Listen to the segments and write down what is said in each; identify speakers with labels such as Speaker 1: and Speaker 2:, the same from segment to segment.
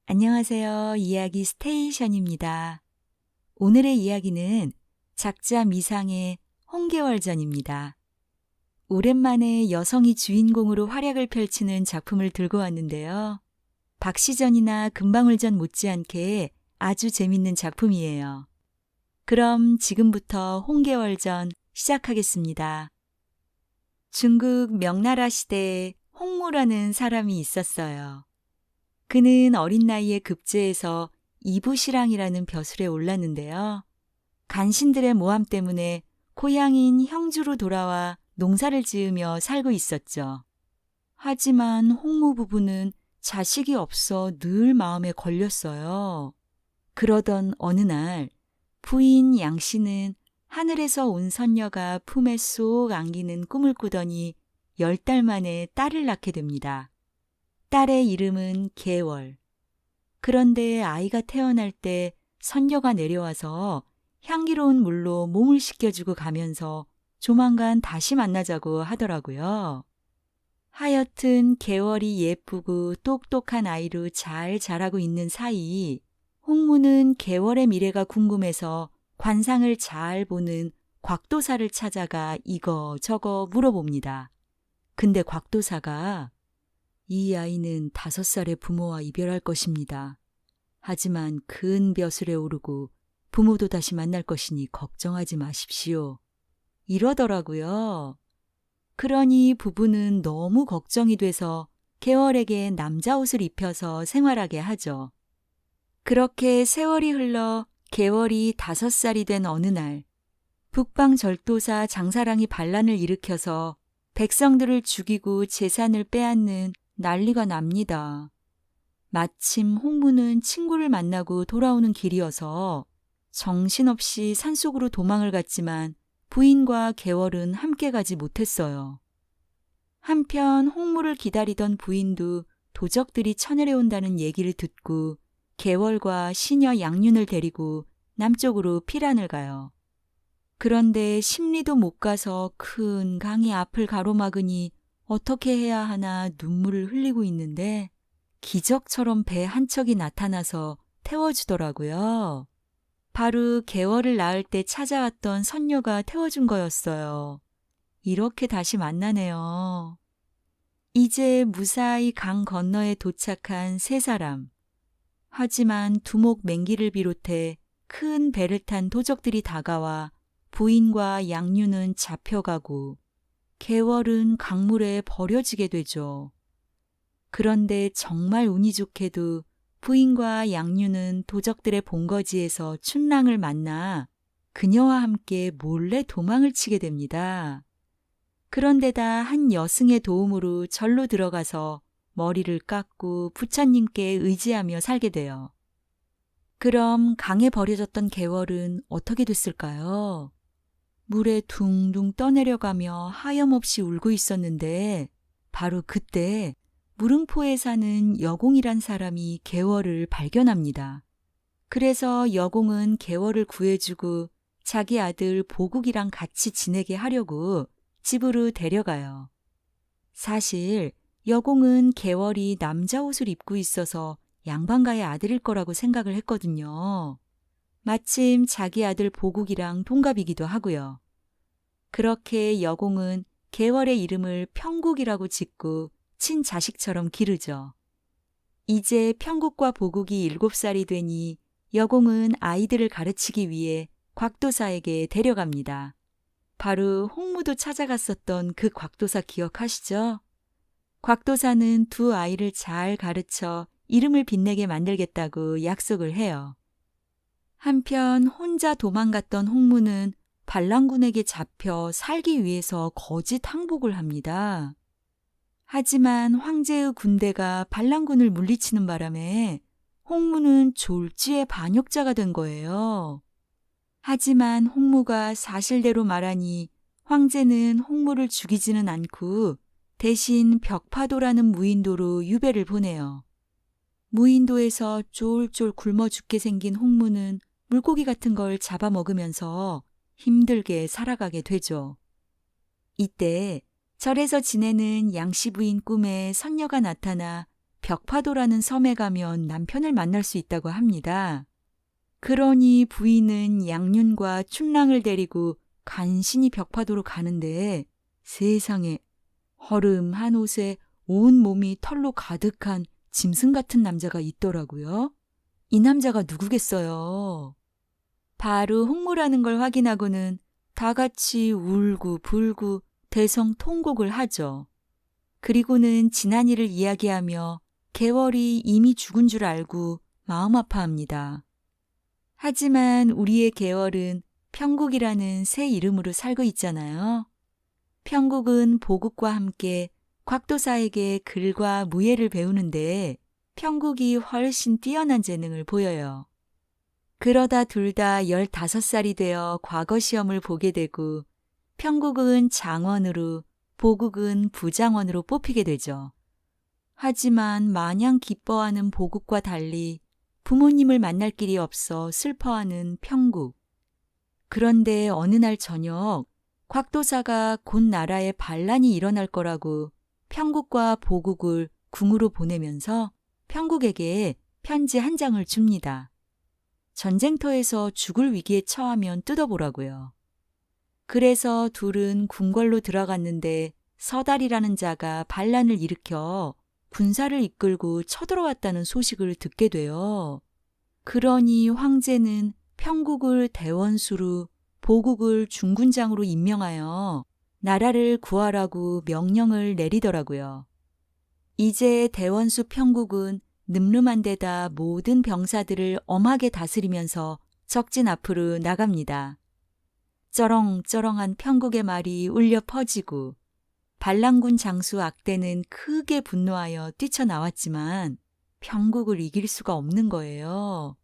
Speaker 1: 안녕하세요. 이야기 스테이션입니다. 오늘의 이야기는 작자 미상의 홍계월전입니다. 오랜만에 여성이 주인공으로 활약을 펼치는 작품을 들고 왔는데요. 박시전이나 금방울전 못지않게 아주 재밌는 작품이에요. 그럼 지금부터 홍계월전 시작하겠습니다. 중국 명나라 시대에 홍무라는 사람이 있었어요. 그는 어린 나이에 급제해서 이부시랑이라는 벼슬에 올랐는데요. 간신들의 모함 때문에 고향인 형주로 돌아와 농사를 지으며 살고 있었죠. 하지만 홍무 부부는 자식이 없어 늘 마음에 걸렸어요. 그러던 어느 날 부인 양씨는 하늘에서 온 선녀가 품에 쏙 안기는 꿈을 꾸더니 10달 만에 딸을 낳게 됩니다. 딸의 이름은 계월. 그런데 아이가 태어날 때 선녀가 내려와서 향기로운 물로 몸을 씻겨주고 가면서 조만간 다시 만나자고 하더라고요. 하여튼 계월이 예쁘고 똑똑한 아이로 잘 자라고 있는 사이 홍무는 계월의 미래가 궁금해서 관상을 잘 보는 곽도사를 찾아가 이거저거 물어봅니다. 근데 곽도사가 이 아이는 5살에 부모와 이별할 것입니다. 하지만 큰 벼슬에 오르고 부모도 다시 만날 것이니 걱정하지 마십시오. 이러더라고요. 그러니 부부는 너무 걱정이 돼서 계월에게 남자 옷을 입혀서 생활하게 하죠. 그렇게 세월이 흘러 계월이 5살이 된 어느 날 북방 절도사 장사랑이 반란을 일으켜서 백성들을 죽이고 재산을 빼앗는 난리가 납니다. 마침 홍무는 친구를 만나고 돌아오는 길이어서 정신없이 산속으로 도망을 갔지만 부인과 계월은 함께 가지 못했어요. 한편 홍무를 기다리던 부인도 도적들이 쳐내려 온다는 얘기를 듣고 계월과 시녀 양륜을 데리고 남쪽으로 피란을 가요. 그런데 십리도 못 가서 큰 강이 앞을 가로막으니 어떻게 해야 하나 눈물을 흘리고 있는데 기적처럼 배 한 척이 나타나서 태워주더라고요. 바로 계월을 낳을 때 찾아왔던 선녀가 태워준 거였어요. 이렇게 다시 만나네요. 이제 무사히 강 건너에 도착한 3사람. 하지만 두목 맹기를 비롯해 큰 배를 탄 도적들이 다가와 부인과 양륜은 잡혀가고 계월은 강물에 버려지게 되죠. 그런데 정말 운이 좋게도 부인과 양륜은 도적들의 본거지에서 춘랑을 만나 그녀와 함께 몰래 도망을 치게 됩니다. 그런데다 한 여승의 도움으로 절로 들어가서 머리를 깎고 부처님께 의지하며 살게 돼요. 그럼 강에 버려졌던 계월은 어떻게 됐을까요? 물에 둥둥 떠내려가며 하염없이 울고 있었는데 바로 그때 무릉포에 사는 여공이란 사람이 계월을 발견합니다. 그래서 여공은 계월을 구해주고 자기 아들 보국이랑 같이 지내게 하려고 집으로 데려가요. 사실 여공은 계월이 남자 옷을 입고 있어서 양반가의 아들일 거라고 생각을 했거든요. 마침 자기 아들 보국이랑 동갑이기도 하고요. 그렇게 여공은 계월의 이름을 평국이라고 짓고 친자식처럼 기르죠. 이제 평국과 보국이 7살이 되니 여공은 아이들을 가르치기 위해 곽도사에게 데려갑니다. 바로 홍무도 찾아갔었던 그 곽도사 기억하시죠? 곽도사는 2 아이를 잘 가르쳐 이름을 빛내게 만들겠다고 약속을 해요. 한편 혼자 도망갔던 홍무는 반란군에게 잡혀 살기 위해서 거짓 항복을 합니다. 하지만 황제의 군대가 반란군을 물리치는 바람에 홍무는 졸지의 반역자가 된 거예요. 하지만 홍무가 사실대로 말하니 황제는 홍무를 죽이지는 않고 대신 벽파도라는 무인도로 유배를 보내요. 무인도에서 쫄쫄 굶어 죽게 생긴 홍무는 물고기 같은 걸 잡아먹으면서 힘들게 살아가게 되죠. 이때 절에서 지내는 양씨 부인 꿈에 선녀가 나타나 벽파도라는 섬에 가면 남편을 만날 수 있다고 합니다. 그러니 부인은 양윤과 춘랑을 데리고 간신히 벽파도로 가는데 세상에 허름한 옷에 온 몸이 털로 가득한 짐승 같은 남자가 있더라고요. 이 남자가 누구겠어요? 바로 홍모라는 걸 확인하고는 다 같이 울고 불고 대성통곡을 하죠. 그리고는 지난 일을 이야기하며 개월이 이미 죽은 줄 알고 마음 아파합니다. 하지만 우리의 개월은 평국이라는 새 이름으로 살고 있잖아요. 평국은 보국과 함께 곽도사에게 글과 무예를 배우는데 평국이 훨씬 뛰어난 재능을 보여요. 그러다 둘 다 15살이 되어 과거 시험을 보게 되고 평국은 장원으로 보국은 부장원으로 뽑히게 되죠. 하지만 마냥 기뻐하는 보국과 달리 부모님을 만날 길이 없어 슬퍼하는 평국. 그런데 어느 날 저녁 곽도사가 곧 나라에 반란이 일어날 거라고 평국과 보국을 궁으로 보내면서 평국에게 편지 한 장을 줍니다. 전쟁터에서 죽을 위기에 처하면 뜯어보라고요. 그래서 둘은 궁궐로 들어갔는데 서달이라는 자가 반란을 일으켜 군사를 이끌고 쳐들어왔다는 소식을 듣게 돼요. 그러니 황제는 평국을 대원수로 보국을 중군장으로 임명하여 나라를 구하라고 명령을 내리더라고요. 이제 대원수 평국은 늠름한 데다 모든 병사들을 엄하게 다스리면서 적진 앞으로 나갑니다. 쩌렁쩌렁한 평국의 말이 울려 퍼지고 반란군 장수 악대는 크게 분노하여 뛰쳐나왔지만 평국을 이길 수가 없는 거예요.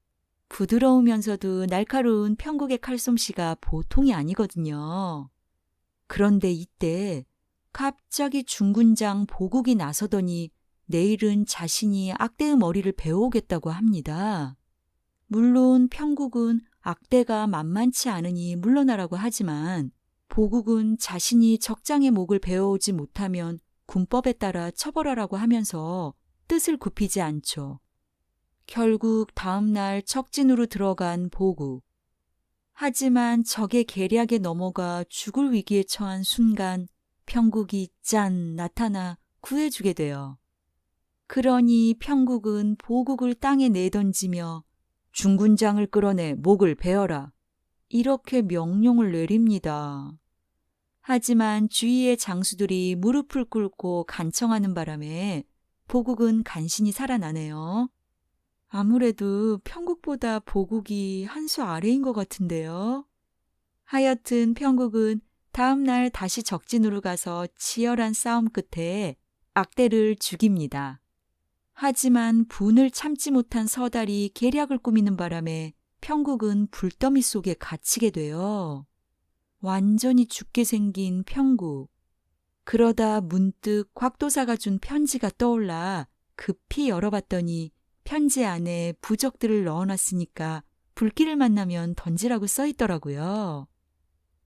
Speaker 1: 부드러우면서도 날카로운 평국의 칼솜씨가 보통이 아니거든요. 그런데 이때 갑자기 중군장 보국이 나서더니 내일은 자신이 악대의 머리를 베어오겠다고 합니다. 물론 평국은 악대가 만만치 않으니 물러나라고 하지만 보국은 자신이 적장의 목을 베어오지 못하면 군법에 따라 처벌하라고 하면서 뜻을 굽히지 않죠. 결국 다음 날 적진으로 들어간 보국. 하지만 적의 계략에 넘어가 죽을 위기에 처한 순간 평국이 짠 나타나 구해주게 돼요. 그러니 평국은 보국을 땅에 내던지며 중군장을 끌어내 목을 베어라. 이렇게 명령을 내립니다. 하지만 주위의 장수들이 무릎을 꿇고 간청하는 바람에 보국은 간신히 살아나네요. 아무래도 평국보다 보국이 한 수 아래인 것 같은데요. 하여튼 평국은 다음 날 다시 적진으로 가서 치열한 싸움 끝에 악대를 죽입니다. 하지만 분을 참지 못한 서달이 계략을 꾸미는 바람에 평국은 불더미 속에 갇히게 돼요. 완전히 죽게 생긴 평국. 그러다 문득 곽도사가 준 편지가 떠올라 급히 열어봤더니 편지 안에 부적들을 넣어놨으니까 불길을 만나면 던지라고 써있더라고요.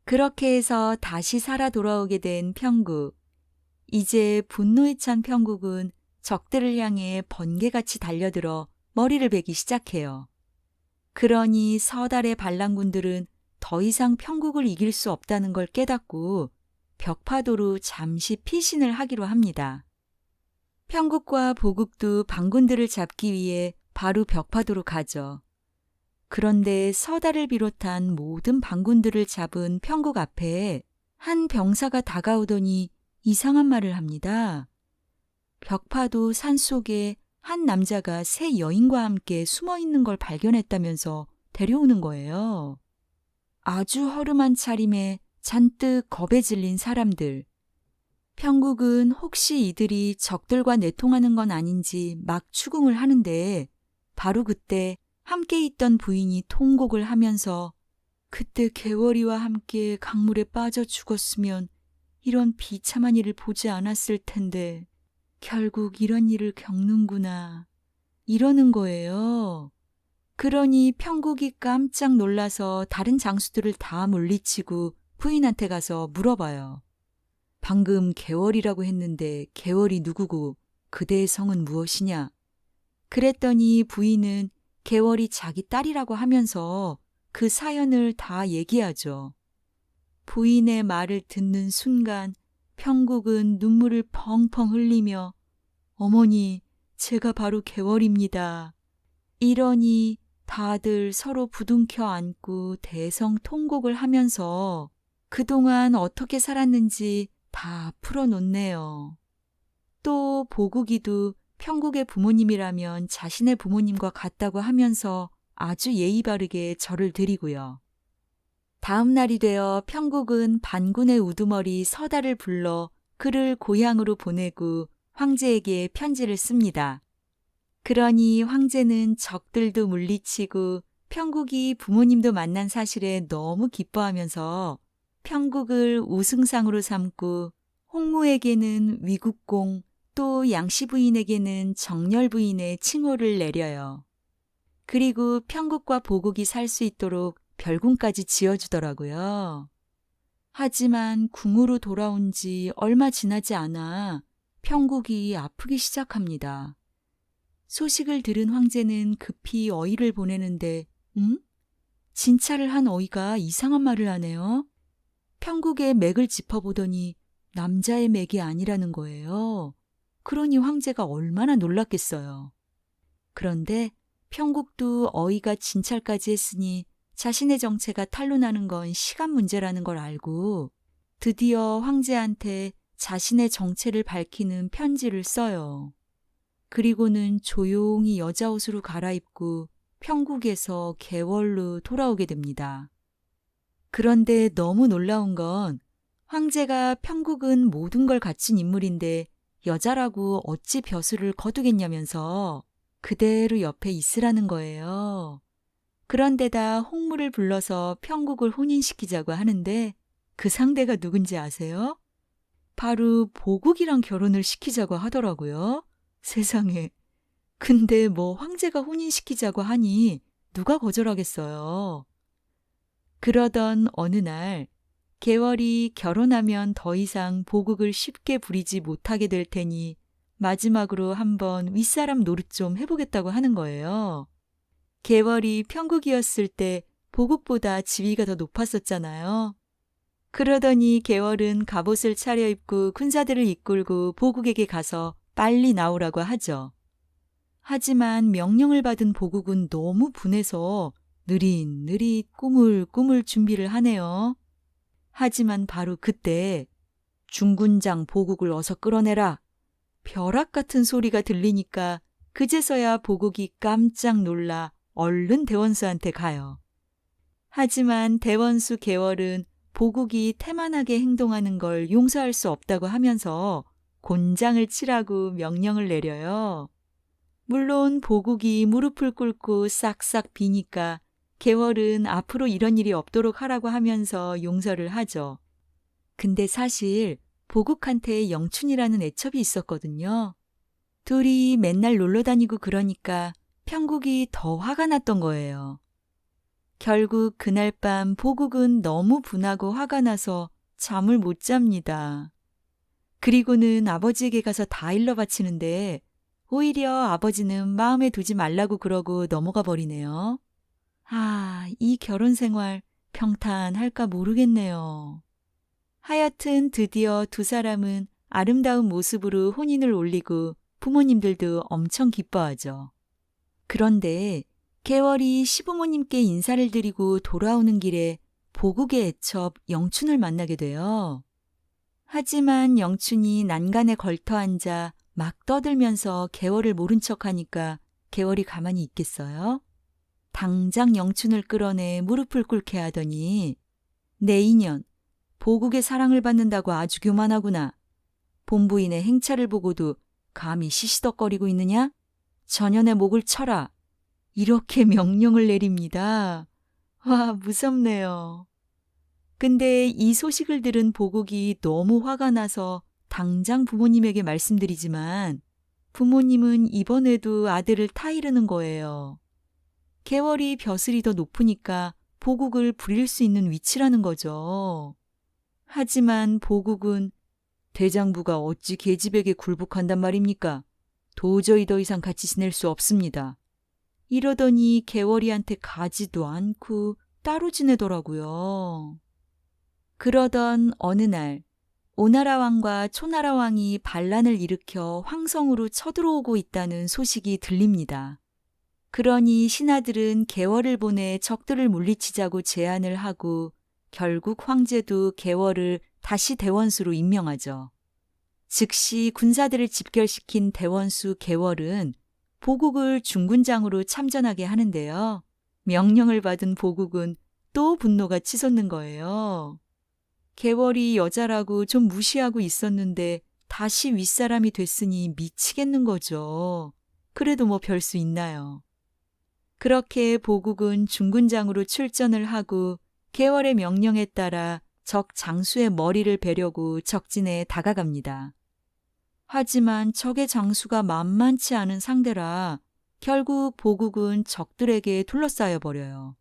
Speaker 1: 그렇게 해서 다시 살아 돌아오게 된 평국. 이제 분노에 찬 평국은 적들을 향해 번개같이 달려들어 머리를 베기 시작해요. 그러니 서달의 반란군들은 더 이상 평국을 이길 수 없다는 걸 깨닫고 벽파도로 잠시 피신을 하기로 합니다. 평국과 보국도 반군들을 잡기 위해 바로 벽파도로 가죠. 그런데 서달을 비롯한 모든 반군들을 잡은 평국 앞에 한 병사가 다가오더니 이상한 말을 합니다. 벽파도 산속에 한 남자가 세 여인과 함께 숨어 있는 걸 발견했다면서 데려오는 거예요. 아주 허름한 차림에 잔뜩 겁에 질린 사람들. 평국은 혹시 이들이 적들과 내통하는 건 아닌지 막 추궁을 하는데 바로 그때 함께 있던 부인이 통곡을 하면서 그때 개월이와 함께 강물에 빠져 죽었으면 이런 비참한 일을 보지 않았을 텐데 결국 이런 일을 겪는구나 이러는 거예요. 그러니 평국이 깜짝 놀라서 다른 장수들을 다 물리치고 부인한테 가서 물어봐요. 방금 개월이라고 했는데 개월이 누구고 그대의 성은 무엇이냐? 그랬더니 부인은 개월이 자기 딸이라고 하면서 그 사연을 다 얘기하죠. 부인의 말을 듣는 순간 평국은 눈물을 펑펑 흘리며 어머니, 제가 바로 개월입니다. 이러니 다들 서로 부둥켜 안고 대성통곡을 하면서 그동안 어떻게 살았는지 다 풀어놓네요. 또 보국이도 평국의 부모님이라면 자신의 부모님과 같다고 하면서 아주 예의 바르게 절을 드리고요. 다음 날이 되어 평국은 반군의 우두머리 서달을 불러 그를 고향으로 보내고 황제에게 편지를 씁니다. 그러니 황제는 적들도 물리치고 평국이 부모님도 만난 사실에 너무 기뻐하면서 평국을 우승상으로 삼고 홍무에게는 위국공, 또 양씨 부인에게는 정렬 부인의 칭호를 내려요. 그리고 평국과 보국이 살 수 있도록 별궁까지 지어주더라고요. 하지만 궁으로 돌아온 지 얼마 지나지 않아 평국이 아프기 시작합니다. 소식을 들은 황제는 급히 어이를 보내는데 진찰을 한 어이가 이상한 말을 하네요. 평국의 맥을 짚어보더니 남자의 맥이 아니라는 거예요. 그러니 황제가 얼마나 놀랐겠어요. 그런데 평국도 어이가 진찰까지 했으니 자신의 정체가 탄로나는 건 시간 문제라는 걸 알고 드디어 황제한테 자신의 정체를 밝히는 편지를 써요. 그리고는 조용히 여자 옷으로 갈아입고 평국에서 개월로 돌아오게 됩니다. 그런데 너무 놀라운 건 황제가 평국은 모든 걸 갖춘 인물인데 여자라고 어찌 벼슬을 거두겠냐면서 그대로 옆에 있으라는 거예요. 그런데다 홍무를 불러서 평국을 혼인시키자고 하는데 그 상대가 누군지 아세요? 바로 보국이랑 결혼을 시키자고 하더라고요. 세상에. 근데 뭐 황제가 혼인시키자고 하니 누가 거절하겠어요. 그러던 어느 날 개월이 결혼하면 더 이상 보국을 쉽게 부리지 못하게 될 테니 마지막으로 한번 윗사람 노릇 좀 해보겠다고 하는 거예요. 개월이 평국이었을 때 보국보다 지위가 더 높았었잖아요. 그러더니 개월은 갑옷을 차려입고 군사들을 이끌고 보국에게 가서 빨리 나오라고 하죠. 하지만 명령을 받은 보국은 너무 분해서 느릿느릿 꾸물꾸물 준비를 하네요. 하지만 바로 그때 중군장 보국을 어서 끌어내라. 벼락 같은 소리가 들리니까 그제서야 보국이 깜짝 놀라 얼른 대원수한테 가요. 하지만 대원수 개월은 보국이 태만하게 행동하는 걸 용서할 수 없다고 하면서 곤장을 치라고 명령을 내려요. 물론 보국이 무릎을 꿇고 싹싹 비니까 개월은 앞으로 이런 일이 없도록 하라고 하면서 용서를 하죠. 근데 사실 보국한테 영춘이라는 애첩이 있었거든요. 둘이 맨날 놀러 다니고 그러니까 평국이 더 화가 났던 거예요. 결국 그날 밤 보국은 너무 분하고 화가 나서 잠을 못 잡니다. 그리고는 아버지에게 가서 다 일러 바치는데 오히려 아버지는 마음에 두지 말라고 그러고 넘어가 버리네요. 아, 이 결혼 생활 평탄할까 모르겠네요. 하여튼 드디어 두 사람은 아름다운 모습으로 혼인을 올리고 부모님들도 엄청 기뻐하죠. 그런데 개월이 시부모님께 인사를 드리고 돌아오는 길에 보국의 애첩 영춘을 만나게 돼요. 하지만 영춘이 난간에 걸터 앉아 막 떠들면서 개월을 모른 척하니까 개월이 가만히 있겠어요? 당장 영춘을 끌어내 무릎을 꿇게 하더니 내 인연, 보국의 사랑을 받는다고 아주 교만하구나. 본부인의 행차를 보고도 감히 시시덕거리고 있느냐? 전연의 목을 쳐라. 이렇게 명령을 내립니다. 와, 무섭네요. 근데 이 소식을 들은 보국이 너무 화가 나서 당장 부모님에게 말씀드리지만 부모님은 이번에도 아들을 타이르는 거예요. 개월이 벼슬이 더 높으니까 보국을 부릴 수 있는 위치라는 거죠. 하지만 보국은 대장부가 어찌 계집에게 굴복한단 말입니까? 도저히 더 이상 같이 지낼 수 없습니다. 이러더니 개월이한테 가지도 않고 따로 지내더라고요. 그러던 어느 날 오나라 왕과 초나라 왕이 반란을 일으켜 황성으로 쳐들어오고 있다는 소식이 들립니다. 그러니 신하들은 개월을 보내 적들을 물리치자고 제안을 하고 결국 황제도 개월을 다시 대원수로 임명하죠. 즉시 군사들을 집결시킨 대원수 개월은 보국을 중군장으로 참전하게 하는데요. 명령을 받은 보국은 또 분노가 치솟는 거예요. 개월이 여자라고 좀 무시하고 있었는데 다시 윗사람이 됐으니 미치겠는 거죠. 그래도 뭐 별 수 있나요? 그렇게 보국은 중군장으로 출전을 하고 개월의 명령에 따라 적 장수의 머리를 베려고 적진에 다가갑니다. 하지만 적의 장수가 만만치 않은 상대라 결국 보국은 적들에게 둘러싸여 버려요.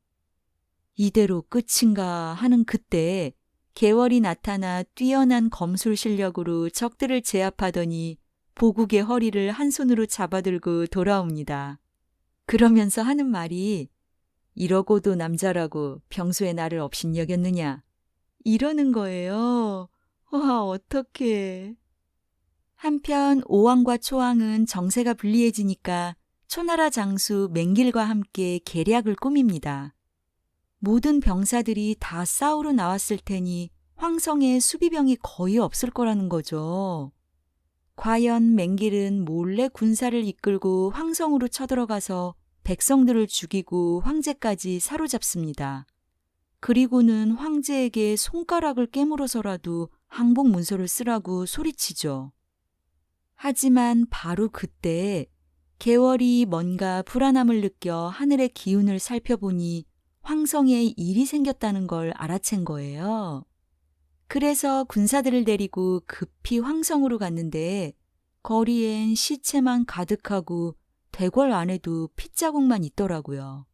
Speaker 1: 이대로 끝인가 하는 그때 개월이 나타나 뛰어난 검술 실력으로 적들을 제압하더니 보국의 허리를 한 손으로 잡아들고 돌아옵니다. 그러면서 하는 말이 이러고도 남자라고 평소에 나를 업신여겼느냐 이러는 거예요. 와 어떡해. 한편 오왕과 초왕은 정세가 불리해지니까 초나라 장수 맹길과 함께 계략을 꾸밉니다. 모든 병사들이 다 싸우러 나왔을 테니 황성에 수비병이 거의 없을 거라는 거죠. 과연 맹길은 몰래 군사를 이끌고 황성으로 쳐들어가서 백성들을 죽이고 황제까지 사로잡습니다. 그리고는 황제에게 손가락을 깨물어서라도 항복 문서를 쓰라고 소리치죠. 하지만 바로 그때 개월이 뭔가 불안함을 느껴 하늘의 기운을 살펴보니 황성에 일이 생겼다는 걸 알아챈 거예요. 그래서 군사들을 데리고 급히 황성으로 갔는데 거리엔 시체만 가득하고 대궐 안에도 핏자국만 있더라고요.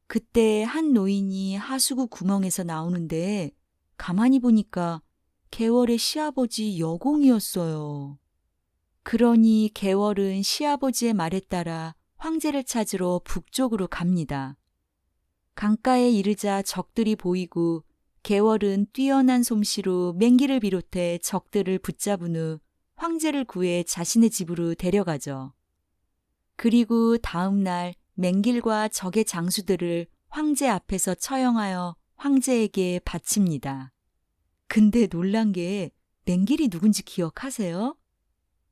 Speaker 1: 그때 한 노인이 하수구 구멍에서 나오는데 가만히 보니까 개월의 시아버지 여공이었어요. 그러니 개월은 시아버지의 말에 따라 황제를 찾으러 북쪽으로 갑니다. 강가에 이르자 적들이 보이고 개월은 뛰어난 솜씨로 맹기를 비롯해 적들을 붙잡은 후 황제를 구해 자신의 집으로 데려가죠. 그리고 다음 날 맹길과 적의 장수들을 황제 앞에서 처형하여 황제에게 바칩니다. 근데 놀란 게 맹길이 누군지 기억하세요?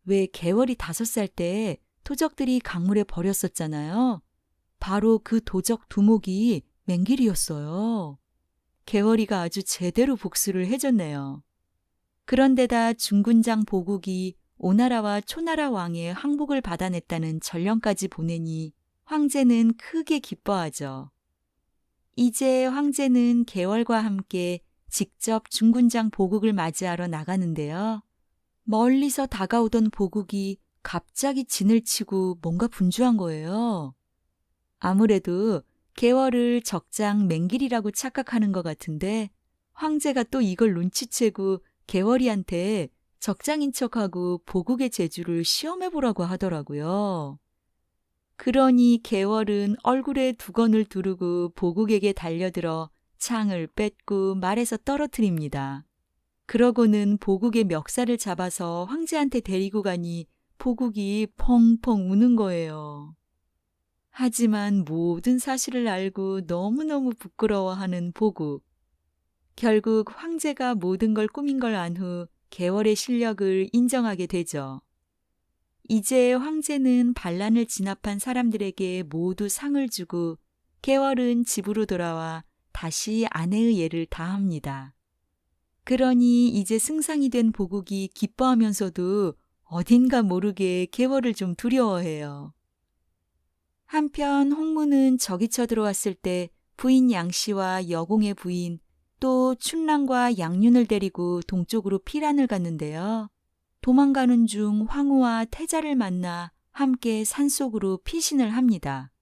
Speaker 1: 왜 개월이 5살 때 토적들이 강물에 버렸었잖아요. 바로 그 도적 두목이 맹길이었어요. 개월이가 아주 제대로 복수를 해줬네요. 그런데다 중군장 보국이 오나라와 초나라 왕의 항복을 받아냈다는 전령까지 보내니 황제는 크게 기뻐하죠. 이제 황제는 개월과 함께 직접 중군장 보국을 맞이하러 나가는데요. 멀리서 다가오던 보국이 갑자기 진을 치고 뭔가 분주한 거예요. 아무래도 개월을 적장 맹길이라고 착각하는 것 같은데 황제가 또 이걸 눈치채고 개월이한테 적장인 척하고 보국의 재주를 시험해보라고 하더라고요. 그러니 개월은 얼굴에 두건을 두르고 보국에게 달려들어 창을 뺏고 말에서 떨어뜨립니다. 그러고는 보국의 멱살을 잡아서 황제한테 데리고 가니 보국이 펑펑 우는 거예요. 하지만 모든 사실을 알고 너무너무 부끄러워하는 보국. 결국 황제가 모든 걸 꾸민 걸 안 후 개월의 실력을 인정하게 되죠. 이제 황제는 반란을 진압한 사람들에게 모두 상을 주고 개월은 집으로 돌아와 다시 아내의 예를 다합니다. 그러니 이제 승상이 된 보국이 기뻐하면서도 어딘가 모르게 개월을 좀 두려워해요. 한편 홍무는 적이 쳐들어왔을 때 부인 양씨와 여공의 부인 또 춘랑과 양윤을 데리고 동쪽으로 피란을 갔는데요. 도망가는 중 황후와 태자를 만나 함께 산속으로 피신을 합니다.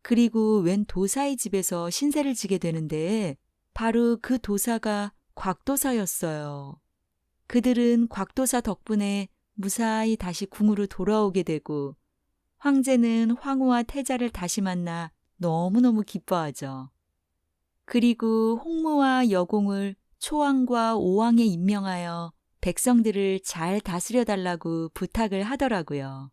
Speaker 1: 그리고 웬 도사의 집에서 신세를 지게 되는데 바로 그 도사가 곽도사였어요. 그들은 곽도사 덕분에 무사히 다시 궁으로 돌아오게 되고 황제는 황후와 태자를 다시 만나 너무너무 기뻐하죠. 그리고 홍무와 여공을 초왕과 오왕에 임명하여 백성들을 잘 다스려달라고 부탁을 하더라고요.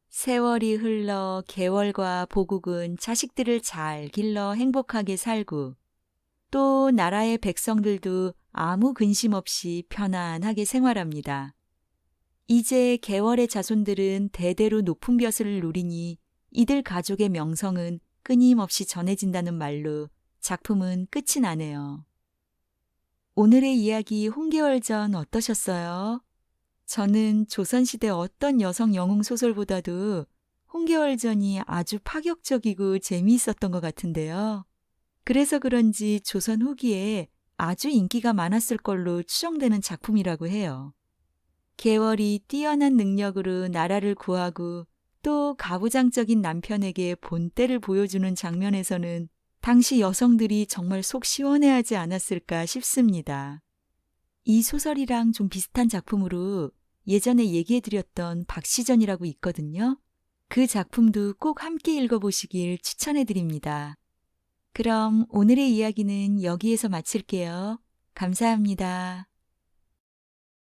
Speaker 1: 세월이 흘러 개월과 보국은 자식들을 잘 길러 행복하게 살고 또 나라의 백성들도 아무 근심 없이 편안하게 생활합니다. 이제 개월의 자손들은 대대로 높은 벼슬을 누리니 이들 가족의 명성은 끊임없이 전해진다는 말로 작품은 끝이 나네요. 오늘의 이야기 홍계월전 어떠셨어요? 저는 조선시대 어떤 여성 영웅 소설보다도 홍계월전이 아주 파격적이고 재미있었던 것 같은데요. 그래서 그런지 조선 후기에 아주 인기가 많았을 걸로 추정되는 작품이라고 해요. 계월이 뛰어난 능력으로 나라를 구하고 또 가부장적인 남편에게 본때를 보여주는 장면에서는 당시 여성들이 정말 속 시원해하지 않았을까 싶습니다. 이 소설이랑 좀 비슷한 작품으로 예전에 얘기해드렸던 박시전이라고 있거든요. 그 작품도 꼭 함께 읽어보시길 추천해드립니다. 그럼 오늘의 이야기는 여기에서 마칠게요. 감사합니다.